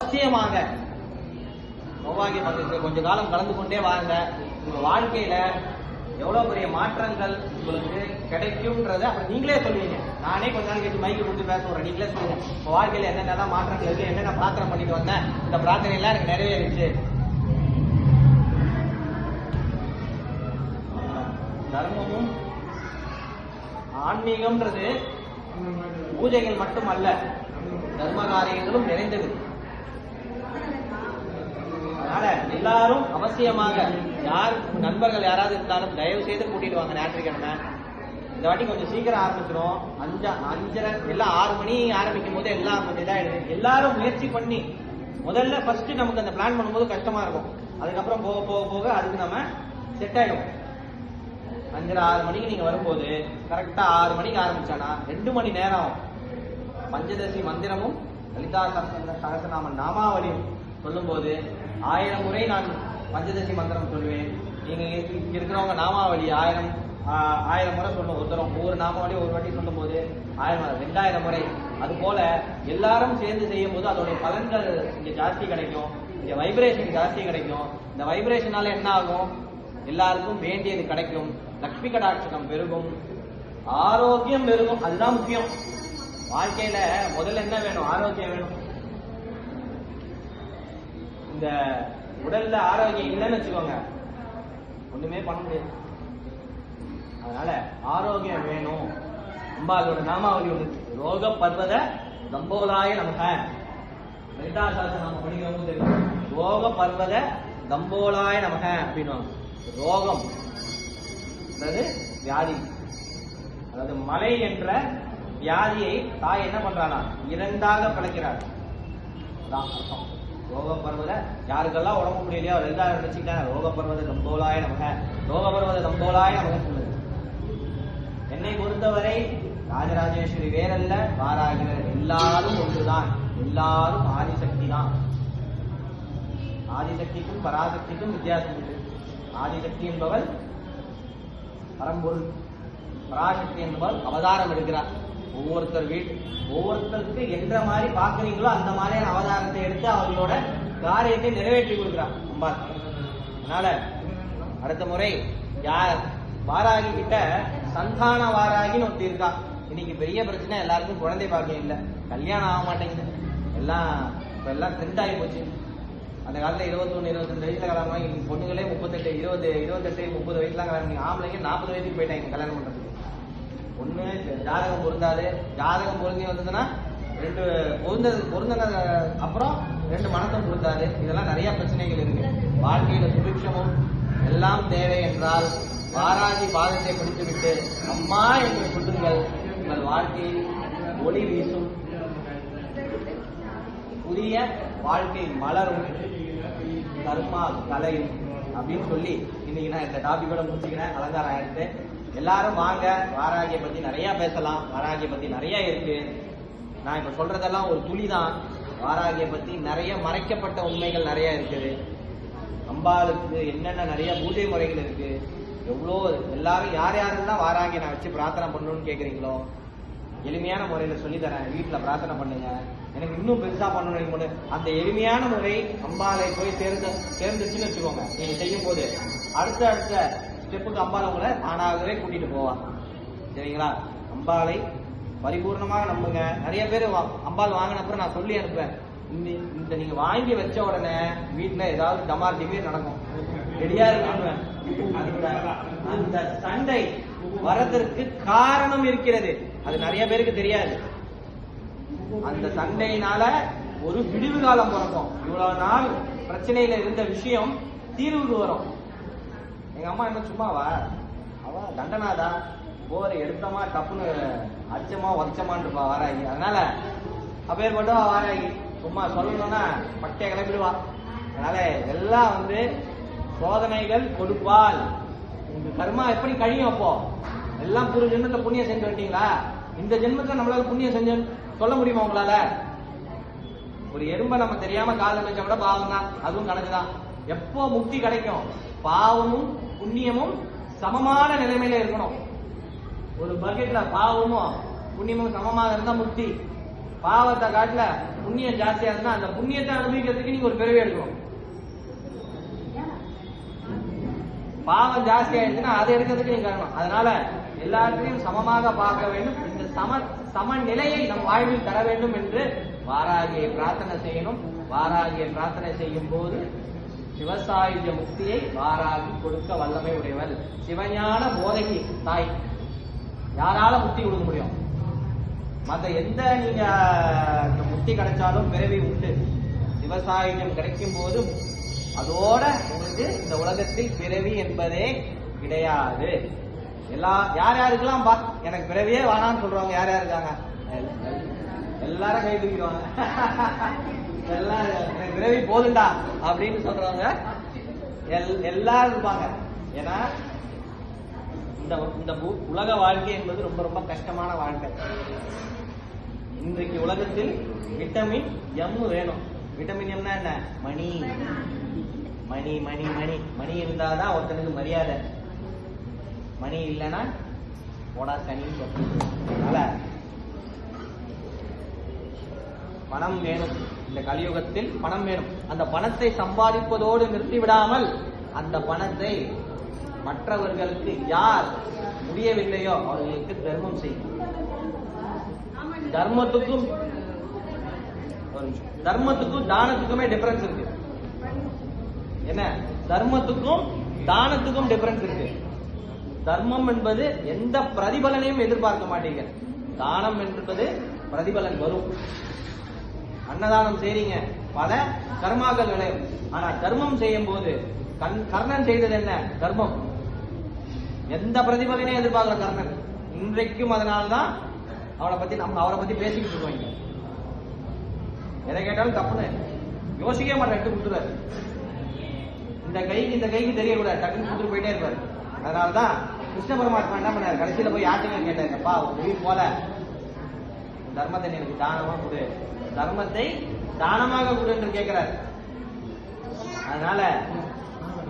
அவசியமாக சௌபாகிய மந்திரத்தை கொஞ்ச காலம் கலந்து கொண்டே வாங்க. உங்க வாழ்க்கையில எவ்வளவு பெரிய மாற்றங்கள் உங்களுக்கு கிடைக்கும்ன்றத அப்புறம் நீங்களே சொல்லுவீங்க. நானே கொஞ்ச நாள் கேட்டு மைக்கு கொடுத்து பேச போறேன், நீங்களே சொல்லுங்க உங்க வாழ்க்கையில என்னென்ன மாற்றங்கள் இருக்கு, என்னென்ன பிரார்த்தனை பண்ணிட்டு வந்தேன், இந்த பிரார்த்தனை எல்லாம் எனக்கு நிறைவேறிச்சு. தர்மமும் ஆன்மீகம்ன்றது பூஜைகள் மட்டும் அல்ல, தர்ம காரியங்களும் நிறைந்தது. அதனால எல்லாரும் அவசியமாக யார் நண்பர்கள் யாராவது இருந்தாலும் தயவு செய்து கூட்டிட்டு வாங்க. ஞாயிற்றுக்கிழமை இந்த வாட்டி கொஞ்சம் சீக்கிரம் ஆரம்பிச்சிடும். 5:30 எல்லாம் 6 மணி ஆரம்பிக்கும் போது எல்லாம் கொஞ்சம் இதாயிடுது. எல்லாரும் முயற்சி பண்ணி முதல்ல ஃபர்ஸ்ட் நமக்கு அந்த பிளான் பண்ணும்போது கஷ்டமா இருக்கும். அதுக்கப்புறம் போக போக போக அதுக்கு நம்ம செட் ஆயிடும். 5:30 6 மணிக்கு நீங்க வரும்போது கரெக்டா 6 மணிக்கு ஆரம்பிச்சானா 2 மணி நேரம் பஞ்சதசி மந்திரமும் லலிதா சகஸ்ரநாம நாமாவளியும் சொல்லும் போது 1000 முறை நான் பஞ்சதசி மந்திரம் சொல்லுவேன். நீங்க இங்க இருக்கிறவங்க நாமாவளி 1000 முறை சொல்லணும். ஒவ்வொரு நாமாவளி ஒரு வாட்டி சொல்லும் போது 2000 முறை. அது போல எல்லாரும் சேர்ந்து செய்யும் போது அதோடைய பலன்கள் இங்க ஜாஸ்தி கிடைக்கும், இங்க வைப்ரேஷன் ஜாஸ்தி கிடைக்கும். இந்த வைப்ரேஷனால என்ன ஆகும், எல்லாருக்கும் வேண்டியது கிடைக்கும், லக்ஷ்மி கடாட்சகம் பெருகும், ஆரோக்கியம் பெருகும். அதுதான் முக்கியம். வாழ்க்கையில முதல்ல என்ன வேணும், ஆரோக்கியம் வேணும். இந்த உடல்ல ஆரோக்கியம் இல்லைன்னு வச்சுக்கோங்க, ஒண்ணுமே பண்ண முடியாது. அதனால ஆரோக்கியம் வேணும். அம்பாளோட நாமாவளி ஒன்று, ரோக பர்வத தம்போலாய நமக. லலிதா சகஸ்ரநாமம் படிக்கிறவங்க தெரியும். ரோக பர்வத தம்போலாய நமக அப்படின்னு. ரோகம் அதாவது வியாதி, அதாவது மலை என்ற வியாதியை தாய் என்ன பண்றானா 2ஆக பிளக்கிறார். அதான் அர்த்தம். ரோக பர்வத யாருக்கெல்லாம் உடம்பு முடியலையோ எல்லாரும் நினைச்சுக்கிட்டாங்க ரோக பர்வத தம்போலாய நமக, ரோக பர்வத தம்போலாய நமக சொல்லுது. என்னை பொறுத்தவரை ராஜராஜேஸ்வரி வேறல்ல, வாராகிவர் எல்லாரும் ஒன்றுதான், எல்லாரும் ஆதிசக்தி தான். ஆதிசக்திக்கும் பராசக்திக்கும் வித்தியாசம் உண்டு. ஆதிசக்தி என்பவள் பரம்பொருள், பராசக்தி என்பவள் அவதாரம் எடுக்கிறார். ஒவ்வொருத்தருக்கு என்ற மாதிரி பாக்குறீங்களோ அந்த மாதிரியான அவதாரத்தை எடுத்து அவர்களோட காரியத்தை நிறைவேற்றி கொடுக்கிறார் அம்பாள். அதனால அடுத்த முறை யார் வாராகி கிட்ட சந்தான வாராகின்னு ஒருத்தி இருக்கா. இன்னைக்கு பெரிய பிரச்சனை, எல்லாருக்கும் குழந்தை பாக்கியம் இல்லை, கல்யாணம் ஆக மாட்டேங்குது. இப்ப எல்லாம் ட்ரெண்ட் ஆகி போச்சு. அந்த காலத்துல 21 22 வயசுல கல்யாணம், இன்னைக்கு பொண்ணுங்களே 38 20 28 30 வயசுலாம் கல்யாணம். ஆம்பளைங்க 40 வயசுக்கு போயிட்டாங்க கல்யாணம் பண்றதுக்கு. ஒண்ணு ஜாதகம் பொருந்தாது, ஜாதகம் பொருந்தி வந்ததுன்னா 2 பொருந்தன அப்புறம் 2 மனசும் பொருந்தாது. இதெல்லாம் நிறைய பிரச்சனைகள் இருக்கு. வாழ்க்கையில சுபிக்ஷமும் எல்லாம் தேவை என்றால் வாராகி பாதத்தை பிடித்துவிட்டு அம்மா என்று சொல்லுங்கள். உங்கள் வாழ்க்கையில் ஒளி வீசும், புதிய வாழ்க்கை மலரும், கர்மா கலையும் அப்படின்னு சொல்லி இன்னைக்கு நான் இந்த டாபிக்கோட முடிச்சுக்கிறேன். அலங்காரம் ஆயிடுச்சு. எல்லாரும் வாங்க, வாராகியை பத்தி நிறைய பேசலாம். வாராகியை பத்தி நிறைய இருக்கு. நான் இப்ப சொல்றதெல்லாம் ஒரு துளி தான். வாராகியை பத்தி நிறைய மறைக்கப்பட்ட உண்மைகள் நிறைய இருக்குது. அம்பாளுக்கு என்னென்ன நிறைய பூஜை முறைகள் இருக்கு, எவ்வளோ. எல்லாரும் யார் யாருன்னா வாராகியை நான் வச்சு பிரார்த்தனை பண்ணணும்னு கேட்குறீங்களோ எளிமையான முறையில சொல்லி தரேன். வீட்டுல பிரார்த்தனை பண்ணுங்க. எனக்கு இன்னும் பெருசா பண்ணணும், அந்த எளிமையான முறை அம்பாலை போய் சேர்ந்துச்சுன்னு வச்சுக்கோங்க. நீங்க செய்யும் போது அடுத்த ஸ்டெப்புக்கு அம்பாலை உங்களை தானாகவே கூட்டிட்டு போவாங்க. சரிங்களா? அம்பாலை பரிபூர்ணமாக நம்புங்க. நிறைய பேர் அம்பாள் வாங்கின அப்புறம் நான் சொல்லி அனுப்புவேன், இந்த நீங்க வாங்கி வச்ச உடனே வீட்டுல ஏதாவது டமார் டிமீர் நடக்கும், ரெடியா இருக்கணும். அந்த சண்டை வரதற்கு காரணம் இருக்கிறது, அது நிறைய பேருக்கு தெரியாது. அந்த சண்டையினால ஒரு விடிவு காலம் பிறக்கும். இவ்வளவு நாள் பிரச்சனையில இருந்த விஷயம் தீர்வுக்கு வரும். எங்க அம்மா என்ன சும்மாவா, அவ தண்டனாதா, போர் எடுத்தமா டப்புன்னு அச்சமா உதச்சமான் இருப்பா வாராகி. அதனால அப்பேற்பட்ட வாராகி சும்மா சொல்லணும்னா பட்டைய கிளம்பிடுவா. அதனால எல்லாம் சோதனைகள் கொடுப்பால். உங்க கர்மா எப்படி கழியும்? அப்போ எல்லாம் புது ஜென்மத்துல புண்ணியம் செஞ்சு வந்துட்டீங்களா? இந்த ஜென்மத்துல நம்மளால புண்ணியம் செஞ்சு சொல்ல முடியுமா உங்களால? ஒரு எறும்பை நம்ம தெரியாம காதல் வச்சா கூட பாவம் தான், அதுவும் கணக்குதான். எப்போ முக்தி கிடைக்கும்? பாவமும் புண்ணியமும் சமமான நிலைமையில இருக்கணும். ஒரு பக்கெட்ல பாவமும் புண்ணியமும் சமமாக இருந்தா முக்தி. பாவத்தை காட்டுல புண்ணியம் ஜாஸ்தியா இருந்தா அந்த புண்ணியத்தை அனுபவிக்கிறதுக்கு நீங்க ஒரு பிறவி எடுக்கணும். பாவம் ஜாஸ்தி ஆயிடுச்சுன்னா அதை எடுக்கிறதுக்கு நீங்க காரணம். அதனால எல்லாத்தையும் சமமாக பார்க்க வேண்டும். இந்த சமநிலையை நம் வாழ்வில் தர வேண்டும் என்று வாராகியை பிரார்த்தனை செய்யணும். வாராகியை பிரார்த்தனை செய்யும் போது சிவசாயுஜ முக்தியை வாராகி கொடுக்க வல்லமை உடையவள். சிவஞான போதகி தாய் யாரால முக்தி கொடுக்க முடியும்? மற்ற எந்த நீங்க முக்தி கிடைச்சாலும் பிறவி உண்டு. சிவசாயுஜம் கிடைக்கும் போது அதோட உங்களுக்கு இந்த உலகத்தில் பிறவி என்பதே கிடையாது. யார் யாருக்கெல்லாம் எனக்கு பிறவியே வேணான்னு சொல்றவங்க யார் யார் இருக்காங்க? எல்லாரும் கை தூக்கிடுவாங்க. எனக்கு பிறவி போதுண்டா அப்படின்னு சொல்றவங்க எல்லாரும் இருப்பாங்க. ஏன்னா இந்த உலக வாழ்க்கை என்பது ரொம்ப ரொம்ப கஷ்டமான வாழ்க்கை. இன்றைக்கு உலகத்தில் விட்டமின் எம் வேணும். விட்டமின் எம்னா என்ன? மணி மணி மணி மணி மணி இருந்தாதான் ஒருத்தனுக்கு மரியாதை. மணி இல்லைன்னா போடா சனின்னு சொல்றது. அதனால பணம் வேணும். இந்த கலியுகத்தில் பணம் வேணும். அந்த பணத்தை சம்பாதிப்பதோடு நிறுத்திவிடாமல் அந்த பணத்தை மற்றவர்களுக்கு யார் முடியவில்லையோ அவர்களுக்கு தர்மம் செய்யும். தர்மத்துக்கும் தானத்துக்குமே டிஃபரன்ஸ் இருக்கு. என்ன? தர்மத்துக்கும் தானத்துக்கும் டிஃபரன்ஸ் இருக்கு. தர்மம் என்பது எந்த பிரதிபலனையும் எதிர்பார்க்க மாட்டீங்க. தானம் என்பது பிரதிபலன் வரும். அன்னதானம் செய்றீங்க, பல கர்மாக்கள் விளையும். ஆனா தர்மம் செய்யும் போது கர்ணன் செய்தது என்ன? தர்மம். எந்த பிரதிபலனையும் எதிர்பார்க்கல கர்ணன். இன்றைக்கும் அதனால்தான் அவரை பத்தி பேசிக்கிட்டு இருக்கோம். எதை கேட்டாலும் தப்புன்னு யோசிக்க மாட்டேன், எடுத்து கொடுத்துருவாரு. இந்த கைக்கு தெரியக்கூடாது, டக்குன்னு கொடுத்துட்டு போயிட்டே இருப்பாரு. அதனாலதான் கிருஷ்ண பரமாத்மா என்ன பண்ணாரு? கடைசியில போய் யார்கிட்ட கேட்டாருப்பா, உயிர் போல தர்மத்தை எனக்கு தானமா கொடு, தர்மத்தை தானமாக கொடு என்று கேட்கிறார். அதனால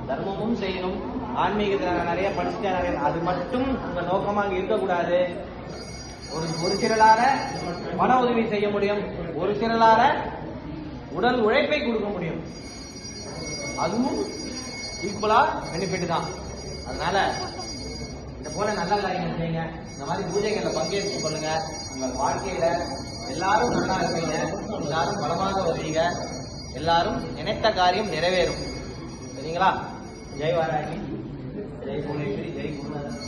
தர்மமும் செய்யணும். ஆன்மீகத்துல நிறைய படிச்சுட்டேன், அது மட்டும் உங்க நோக்கமாக இருக்கக்கூடாது. ஒரு சிலரால பண உதவி செய்ய முடியும், ஒரு சிலரால உடல் உழைப்பை கொடுக்க முடியும். அதுவும் ஈக்குவலா பெனிஃபிட் தான். அதனால இந்த போல நல்ல காரியங்கள் செய்யுங்க. இந்த மாதிரி பூஜைகள்ல பங்கேற்று கொள்ளுங்க. உங்கள் வாழ்க்கையில எல்லாரும் நல்லா இருப்பீங்க, எல்லாரும் பலமாக வருவீங்க, எல்லாரும் நினைத்த காரியம் நிறைவேறும். சரிங்களா? ஜெய் வாராகி, ஜெய் புவனேஸ்வரி, ஜெய் குருநாதன்.